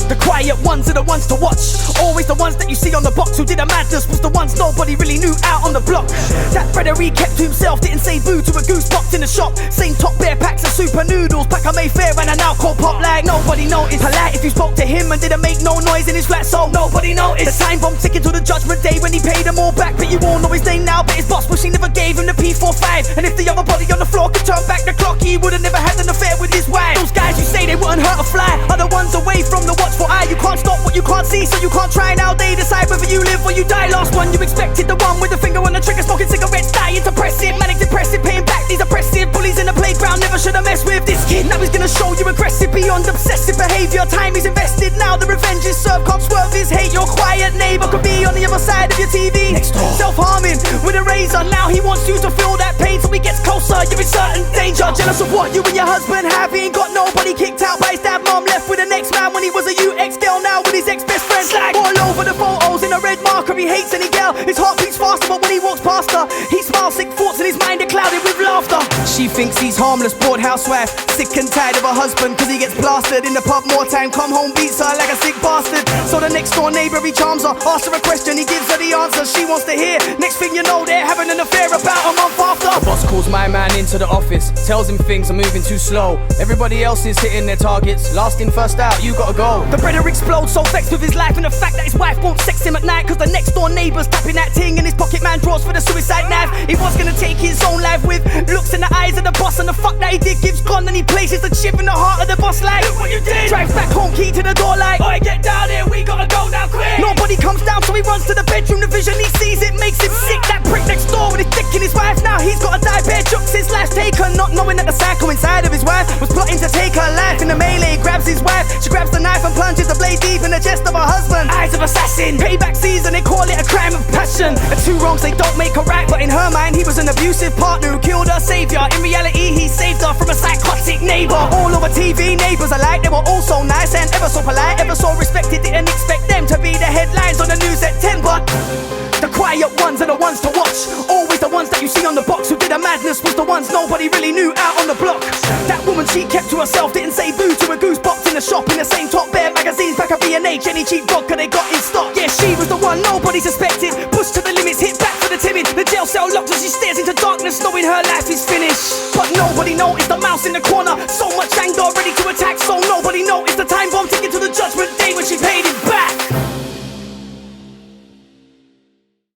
The quiet ones are the ones to watch. Always the ones that you see on the box. Who did a madness was the ones nobody really knew out on the block. That Frederick kept to himself, didn't say boo to a goose box in the shop. Same top bare packs of super noodles, pack of Mayfair and an alcohol pop like nobody noticed. Polite if you spoke to him and didn't make no noise in his flat, so nobody noticed. The time bomb ticking till the judgment day when he paid them all back. But you all know his name now, but his boss wish he never gave him the P45. And if the other body on the floor could turn back the clock, he would've never had an affair with his wife. Those guys who say they wouldn't hurt a fly are the ones away from the watchful eye. You can't stop what you can't see, so you can't try. Now they decide whether you live or you die. Last one you expected, the one with the finger on the trigger, smoking cigarettes, dying depressive, manic depressive, paying back these oppressive bullies in the playground. Never should have messed with this kid. Now he's gonna show you aggressive beyond obsessive behavior. Time is invested, now the revenge is served. Can't swerve his hate. Your quiet neighbor could be on the other side of your TV. Next door, self-harming with a razor. Now he wants you to feel that pain, so he gets closer. You're in certain danger. Jealous of what you and your husband have. He ain't got nobody, kicked out by his dad. Mom left with the next man when he was a UX girl. Now with his ex-best friend. Slag all over the photos in a red marker. He hates any girl. His heart beats faster, but when he walks past her, he smiles, sick thoughts in his mind are clouded with laughter. She thinks he's harmless, bored housewife, sick and tired of her husband, cause he gets blasted in the pub more time. Come home, beats her like a sick bastard. So the next door neighbor, he charms her, asks her a question, he gives her the answer she wants to hear. Next thing you know, they're having an affair about a month after. The boss calls my man into the office, tells him things are moving too slow. Everybody else is hitting their targets, last in first out, you gotta go. The brother explodes, so vexed with his life and the fact that his wife won't sex him at night, cause the next door neighbor's tapping that ting in his pocket. Man draws for the suicide knife. He was gonna take his own life with looks in the eyes of the boss, and the fuck that he did gives gone, and he places the chip in the heart of the boss like, look what you did. Drives back home, key to the door like, boy get down here, we gotta go now quick. Nobody comes down, so he runs to the bedroom. The vision he sees, it makes him sick. That prick next door with his dick in his wife. Now he's gotta die bare chucks, his life's taken, not knowing that the psycho inside of his wife was plotting to take her life. In the melee, grabs his wife, she grabs the knife and plunges the blade deep in the chest of her husband. Eyes of assassin, payback season, they call it a crime of passion. The two wrongs, they don't make her right, but in her mind he was an abusive partner who killed her savior. In reality he saved her from a psychotic neighbor. All over TV, neighbors alike, they were all so nice and ever so polite, ever so respected. Didn't expect them to be the headlines on the news at 10, but the quiet ones are the ones to watch. Always the ones that you see on the box. Who did a madness was the ones nobody really knew out on the block. That woman, she kept to herself, didn't say boo to a goose box in the shop. In the same top bare magazines, back of B&H, any cheap vodka they got in stock. Yeah, she was the one nobody suspected, pushed to the limits, hit back for the timid. The jail cell locked as she stares into darkness, knowing her life is finished. But nobody noticed the mouse in the corner, so much anger ready to attack. So nobody noticed the time bomb